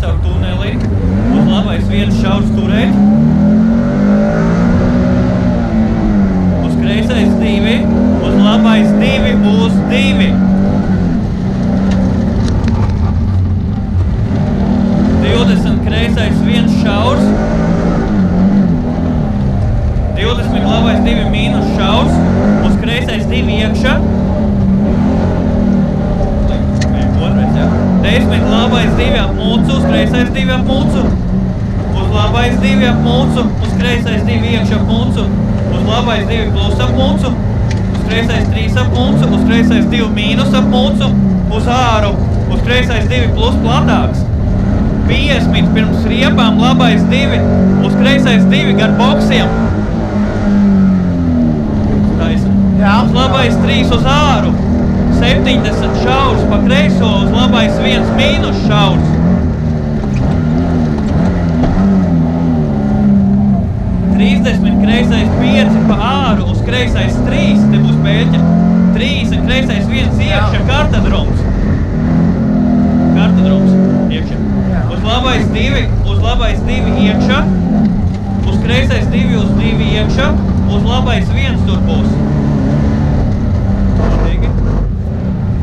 caur tuneli, uz labais 1 šaurs turēt, uz kreisais 2, uz labais 2, uz 2. 20 kreisais 1 šaurs, 20 labais 2 mīnus šaurs, uz kreisais 2 iekšā, 10 labais 2 ap mūcu, uz kreisais 2 ap mūcu, uz labais 2 ap mūcu, uz kreisais 2 iekšā ap mūcu, uz labais 2 plus ap mūcu, uz kreisais 3 ap mūcu, uz kreisais 2 mīnus ap mūcu, uz āru, uz kreisais 2 plus platāks. 50 pirms riepām, labais 2, uz kreisais 2 gar boksiem. Taisa. Uz labais 3 uz āru. 70 šaurs pa kreiso, uz labais 1 mīnus šaurs. 30 kreisais 5 pa āru, uz kreisais 3, te būs pēļķa. 3 un kreisais 1 iekšā, kartadrums. Kartadrums iekšā. Uz labais 2 iekšā, uz kreisais 2 uz 2 iekšā, uz labais 1 tur būs.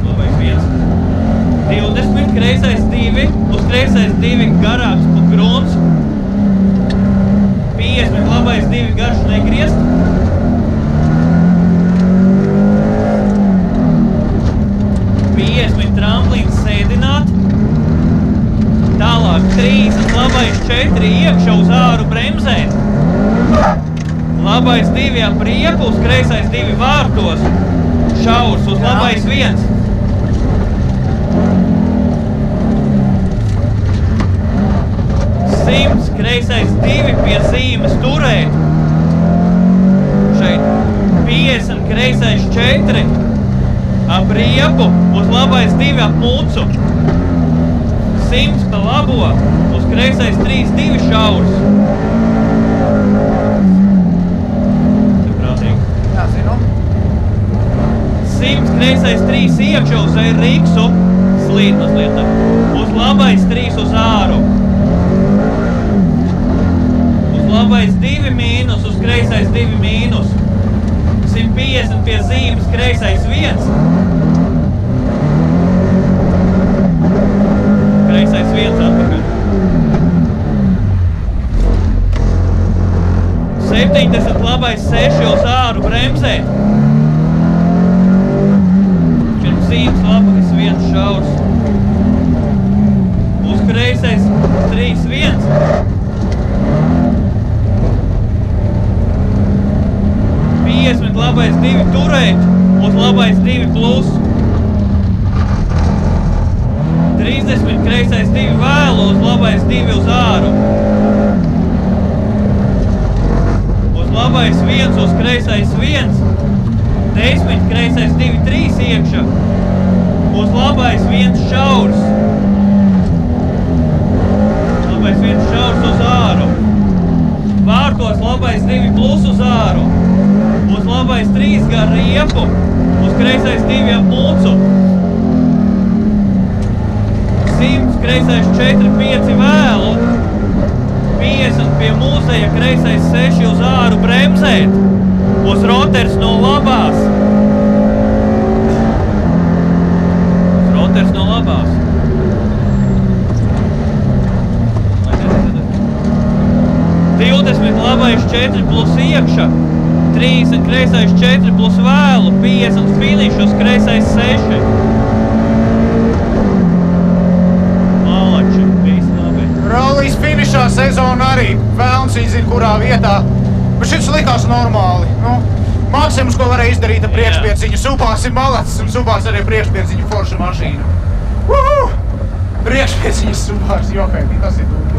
Labais 1. 20, kreisais 2, uz kreisais 2 garāks pa grunts. 50, labais 2 garš negriezt. 50 tramplīns sēdināt. Tālāk 3 un labais 4 iekšā uz āru bremzēt. Labais 2 ap riepu, uz kreisais 2 vārtos. Šaurs uz labais 1. 100, kreisais 2 pie zīmes turēt. Šeit 50, kreisais 4 ap riepu, uz labais 2 ap mūcu. 100 pa labo, uz kreisais 3, 2 šaurs. Te prātīgi. Jā, zinu. 100, kreisais 3 iekšā uz riksu, slīd mazliet. Uz labais 3 uz āru. Uz labais 2 mīnus, uz kreisais 2 mīnus. 150 pie zīmes, kreisais 1. Kreisais 1 atpakaļ. 70, labais 6 uz āru bremzēt. Pirms zīmes labais 1 šaurs. Uz kreisais 3, 1. 50, labais 2 turēt, uz labais 2 plus. 30, kreisais 2 vēlu, uz labais 2 uz āru. Uz labais 1, uz kreisais 1. 10, kreisais 2, 3 iekšā. Uz labais 1 šaurs. Labais 1 šaurs uz āru. Vārtos labais 2 plus uz āru. Uz labais 3 gar riepu, uz kreisais 2 ap mūcu. 100, kreisais 4, 5 vēlu. 50 pie mūseja, kreisais 6 uz āru bremzēt. Uz roters no labās. Uz roters no labās. 20, labais 4 plus iekšā. 3 un kreisais 4 plus vēlu, 50 finiš uz kreisais 6. Malači, visi labi. Rallijas finišā sezona arī. Vēlns izzina, kurā vietā. Bet šis likās normāli. Nu, maksimums, ko varēja izdarīt ar priekšpieciņu. Supās ir malacis un supās arī priekšpieciņu forša mašīna. Priekšpieciņas supās, jokai, tas ir dūļi.